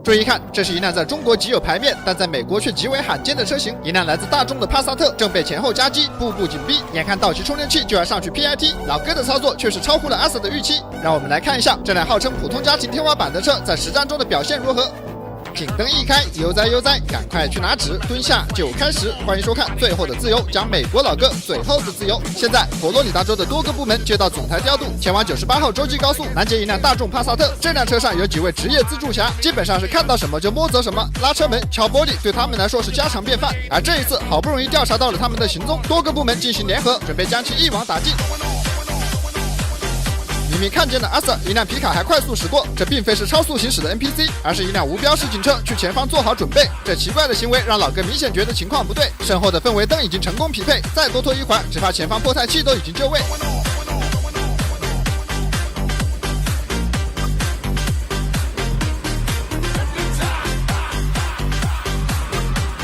注意看，这是一辆在中国极有牌面，但在美国却极为罕见的车型，一辆来自大众的帕萨特，正被前后夹击，步步紧逼，眼看到期充电器就要上去 PIT， 老哥的操作却是超乎了阿 Sir 的预期。让我们来看一下这辆号称普通家庭天花板的车在实战中的表现如何。警灯一开，悠哉悠哉，赶快去拿纸，蹲下就开始。欢迎收看《最后的自由》，讲美国老哥最后的自由。现在，佛罗里达州的多个部门接到总台调度，前往98号洲际高速拦截一辆大众帕萨特。这辆车上有几位职业自助侠，基本上是看到什么就摸走什么，拉车门、敲玻璃，对他们来说是家常便饭。而这一次，好不容易调查到了他们的行踪，多个部门进行联合，准备将其一网打尽。明明看见了阿 Sir， 一辆皮卡还快速驶过，这并非是超速行驶的 NPC， 而是一辆无标识警车去前方做好准备。这奇怪的行为让老哥明显觉得情况不对，身后的氛围灯已经成功匹配，再多拖一会儿，只怕前方破胎器都已经就位。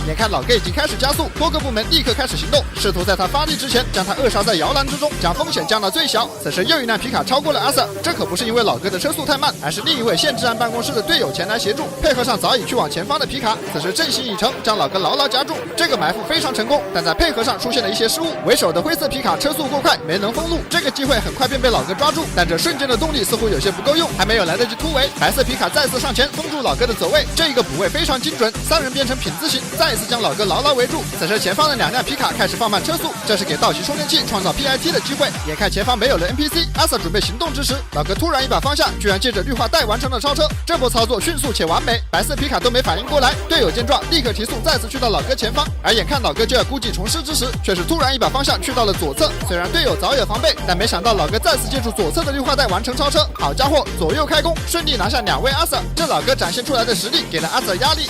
眼看老哥已经开始加速，多个部门立刻开始行动，试图在他发力之前将他扼杀在摇篮之中，将风险降到最小。此时又一辆皮卡超过了阿 Sir， 这可不是因为老哥的车速太慢，而是另一位县治安办公室的队友前来协助，配合上早已去往前方的皮卡，此时阵型已成，将老哥牢牢夹住。这个埋伏非常成功，但在配合上出现了一些失误，为首的灰色皮卡车速过快，没能封路。这个机会很快便被老哥抓住，但这瞬间的动力似乎有些不够用，还没有来得及突围，白色皮卡再次上前封住老哥的走位。这一个补位非常精准，三人变成品字形，再一次将老哥牢牢围住。此时前方的两辆皮卡开始放慢车速，这是给道奇充电器创造 PIT 的机会。眼看前方没有了 NPC， 阿 Sir 准备行动之时，老哥突然一把放下，居然借着绿化带完成了超车。这波操作迅速且完美，白色皮卡都没反应过来，队友见状立刻提速，再次去到老哥前方。而眼看老哥就要故技重施之时，却是突然一把放下去到了左侧。虽然队友早有防备，但没想到老哥再次借助左侧的绿化带完成超车。好家伙，左右开弓，顺利拿下两位阿 Sir。这老哥展现出来的实力给了阿 Sir 压力。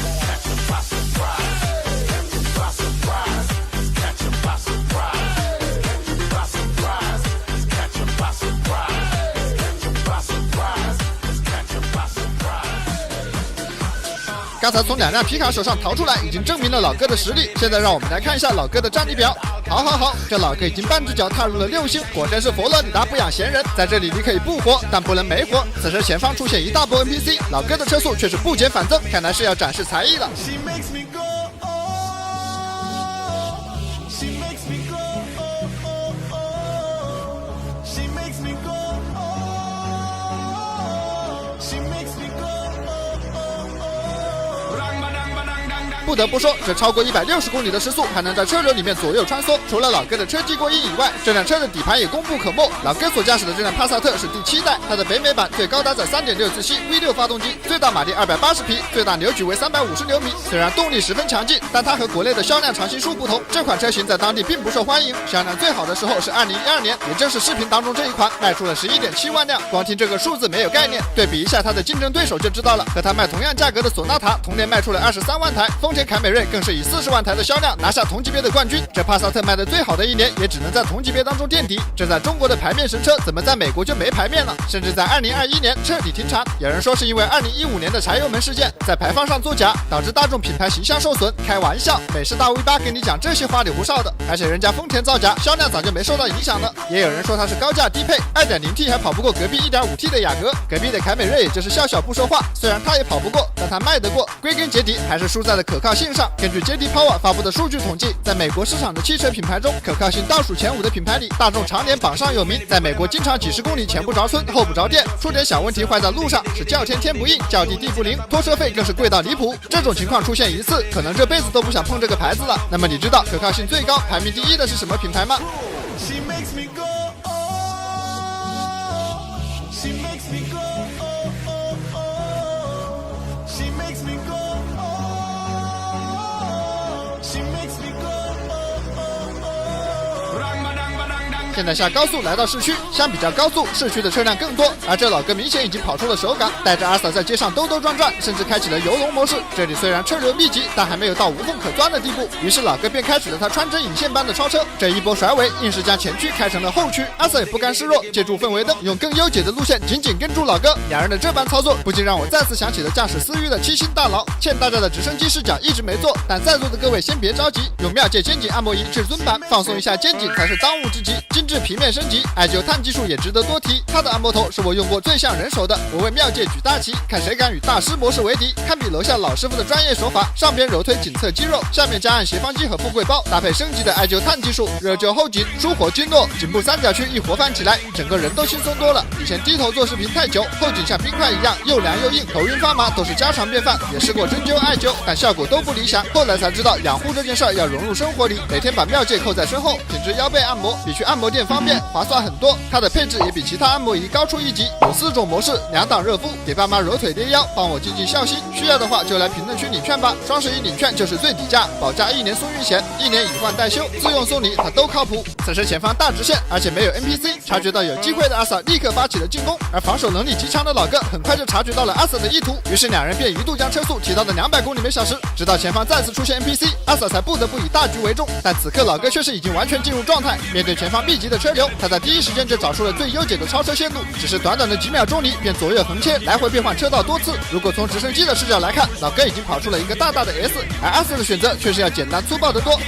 刚才从两辆皮卡手上逃出来，已经证明了老哥的实力。现在让我们来看一下老哥的战力表。好，这老哥已经半只脚踏入了6星，果真是佛罗里达不养闲人。在这里你可以不活，但不能没活。此时前方出现一大波 NPC， 老哥的车速却是不减反增，看来是要展示才艺了。不得不说，这超过160公里的时速还能在车流里面左右穿梭，除了老哥的车技过硬以外，这辆车的底盘也功不可没。老哥所驾驶的这辆帕萨特是第7代，它的北美版最高搭载 3.6 自吸 V6 发动机，最大马力280匹，最大扭矩为350牛米。虽然动力十分强劲，但它和国内的销量常青树不同，这款车型在当地并不受欢迎。销量最好的时候是2012年，也正是视频当中这一款，卖出了11.7万辆。光听这个数字没有概念，对比一下它的竞争对手就知道了。和它卖同样价格的索纳塔同年卖出了23万台，丰田凯美瑞更是以40万台的销量拿下同级别的冠军。这帕萨特卖的最好的一年，也只能在同级别当中垫底。这在中国的牌面神车，怎么在美国就没牌面了？甚至在2021年彻底停产。有人说是因为2015年的柴油门事件，在排放上作假，导致大众品牌形象受损。开玩笑，美式大 V8 跟你讲这些花里胡哨的。而且人家丰田造假，销量早就没受到影响了。也有人说它是高价低配， 2.0T 还跑不过隔壁 1.5T 的雅阁，隔壁的凯美瑞也就是笑笑不说话。虽然它也跑不过，但它卖得过。归根结底还是输在了可靠性上。根据JD Power 发布的数据统计，在美国市场的汽车品牌中，可靠性倒数前5的品牌里，大众常年榜上有名。在美国，经常几十公里前不着村后不着店，出点小问题坏在路上是叫天天不应，叫地地不灵，拖车费更是贵到离谱。这种情况出现一次，可能这辈子都不想碰这个牌子了。那么你知道可靠性最高、排名第1的是什么品牌吗？现在下高速来到市区，相比较高速，市区的车辆更多，而这老哥明显已经跑出了手感，带着阿 Sir 在街上兜兜转转，甚至开启了游龙模式。这里虽然车流密集，但还没有到无缝可钻的地步，于是老哥便开始了他穿针引线般的超车。这一波甩尾硬是将前驱开成了后驱，阿 Sir 也不甘示弱，借助氛围灯，用更优解的路线紧紧跟住老哥。两人的这般操作，不禁让我再次想起了驾驶思域的7星大佬，欠大家的直升机视角一直没做，但在座的各位先别着急，用妙界肩颈按摩仪至尊版放松一下肩颈才是当务之急。精致平面升级，i9碳技术也值得多提。它的按摩头是我用过最像人手的，我为妙界举大旗，看谁敢与大师模式为敌。堪比楼下老师傅的专业手法，上边揉推颈侧肌肉，下面加按斜方肌和富贵包，搭配升级的i9碳技术，热灸后颈，舒活经络，颈部三角区一活翻起来，整个人都轻松多了。以前低头做视频太久，后颈像冰块一样又凉又硬，头晕发麻都是家常便饭。也试过针灸艾灸，但效果都不理想。后来才知道养护这件事要融入生活里，每天把妙界扣在身后，紧致腰背按摩，比去按摩店方便划算很多。它的配置也比其他按摩仪高出一级，有4种模式，2档热敷，给爸妈揉腿捏腰，帮我尽尽孝心。需要的话就来评论区领券吧，双11领券就是最底价，保价1年送运险，1年以换代修，自用送礼它都靠谱。此时前方大直线，而且没有 NPC， 察觉到有机会的阿 Sa 立刻发起了进攻，而防守能力极强的老哥很快就察觉到了阿 Sa 的意图，于是两人便一度将车速提到了200公里每小时，直到前方再次出现 NPC， 阿 Sa 才不得不以大局为重。但此刻老哥却是已经完全进入状态，面对前方密集的车流，他在第一时间就找出了最优解的超车线路，只是短短的几秒钟里便左右横切，来回变换车道多次。如果从直升机的视角来看，老哥已经跑出了一个大大的 S， 而阿 Sa 的选择却是要简单粗暴得多。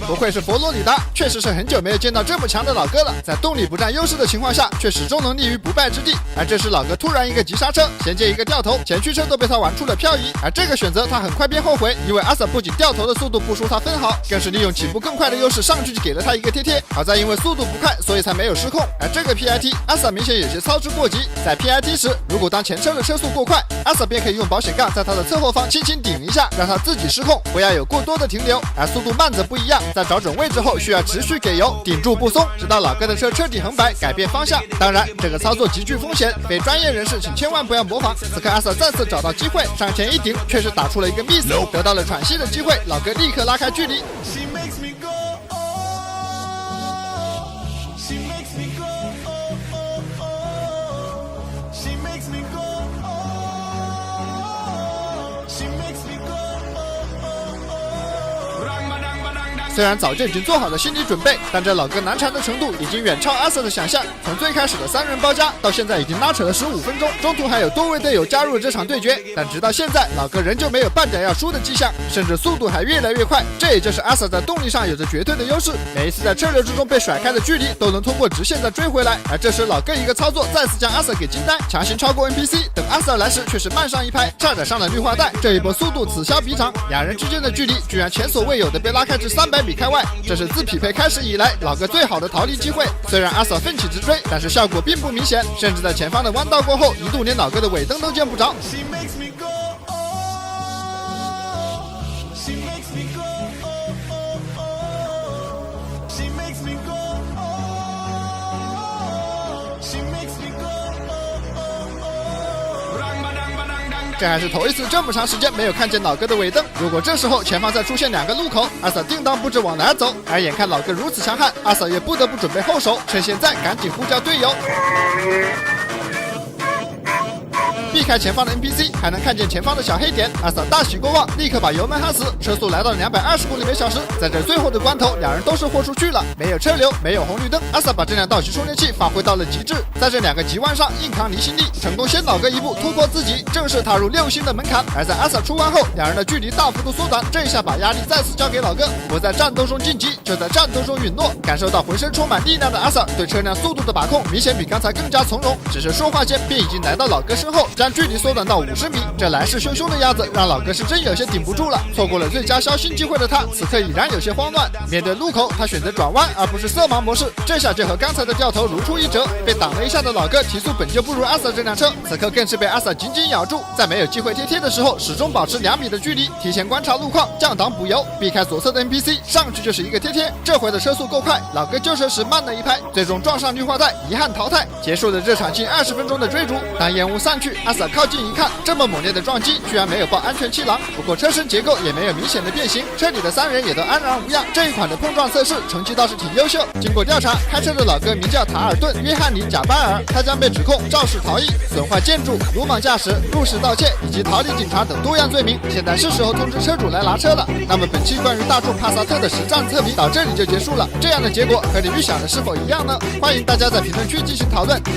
不愧是佛罗里达，确实是很久没有见到这么强的老哥了。在动力不占优势的情况下，却始终能立于不败之地。而这时老哥突然一个急刹车，衔接一个掉头，前驱车都被他玩出了漂移。而这个选择他很快便后悔，因为阿 Sa 不仅掉头的速度不输他分毫，更是利用起步更快的优势上去就给了他一个贴贴。好在因为速度不快，所以才没有失控。而这个 PIT 阿 Sa 明显有些操之过急，在 PIT 时，如果当前车的车速过快，阿 Sa 便可以用保险杠在他的侧后方轻轻顶一下，让他自己失控，不要有过多的停留。而速度慢则不一样，在找准位置后需要持续给油，顶住不松，直到老哥的车彻底横摆改变方向。当然这个操作极具风险，非专业人士请千万不要模仿。此刻阿 Sa 再次找到机会，上前一顶，却是打出了一个 miss， 得到了喘息的机会，老哥立刻拉开距离。虽然早就已经做好了心理准备，但这老哥难缠的程度已经远超阿 Sa 的想象。从最开始的3人包夹，到现在已经拉扯了15分钟，中途还有多位队友加入这场对决。但直到现在，老哥仍旧没有半点要输的迹象，甚至速度还越来越快。这也就是阿 Sa 在动力上有着绝对的优势，每一次在车流之中被甩开的距离，都能通过直线再追回来。而这时老哥一个操作，再次将阿 Sa 给惊呆，强行超过 NPC， 等阿 Sa 来时却是慢上一拍，差点上了绿化带。这一波速度此消彼长，两人之间的距离居然前所未有的被拉开至300米开外，这是自匹配开始以来老哥最好的逃离机会。虽然阿 Sa 奋起直追，但是效果并不明显，甚至在前方的弯道过后，一度连老哥的尾灯都见不着。这还是头一次这么长时间没有看见老哥的尾灯。如果这时候前方再出现2个路口，阿 Sa 定当不知往哪走。而眼看老哥如此强悍，阿 Sa 也不得不准备后手，趁现在赶紧呼叫队友。避开前方的 NPC， 还能看见前方的小黑点。阿 Sa 大喜过望，立刻把油门喊死，车速来到了220公里每小时。在这最后的关头，两人都是豁出去了，没有车流，没有红绿灯。阿 Sa 把这辆道奇充电器发挥到了极致，在这2个急弯上硬扛离心力，成功先老哥一步突破自己，正式踏入6星的门槛。而在阿 Sa 出弯后，两人的距离大幅度缩短，这一下把压力再次交给老哥。不在战斗中晋级，就在战斗中陨落。感受到浑身充满力量的阿 Sa 对车辆速度的把控明显比刚才更加从容，只是说话间便已经来到老哥身后，将距离缩短到50米。这来势汹汹的样子让老哥是真有些顶不住了。错过了最佳消心机会的他，此刻已然有些慌乱。面对路口，他选择转弯而不是色盲模式，这下就和刚才的掉头如出一辙。被挡了一下的老哥提速本就不如阿 Sa 这辆车，此刻更是被阿 Sa 紧紧咬住，在没有机会贴贴的时候，始终保持2米的距离，提前观察路况，降档补油，避开左侧的 NPC， 上去就是一个贴贴。这回的车速够快，老哥救车时慢了一拍，最终撞上绿化带，遗憾淘汰。结束了这场近20分钟的追逐。当烟雾散去，阿 Sir 靠近一看，这么猛烈的撞击居然没有爆安全气囊，不过车身结构也没有明显的变形，车里的3人也都安然无恙。这一款的碰撞测试成绩倒是挺优秀。经过调查，开车的老哥名叫塔尔顿·约翰尼·贾巴尔，他将被指控肇事逃逸、损坏建筑、鲁莽驾驶、入室盗窃以及逃离警察等多样罪名。现在是时候通知车主来拿车了。那么本期关于大众帕萨特的实战测评到这里就结束了。这样的结果和你预想的是否一样呢？欢迎大家在评论区进行讨论。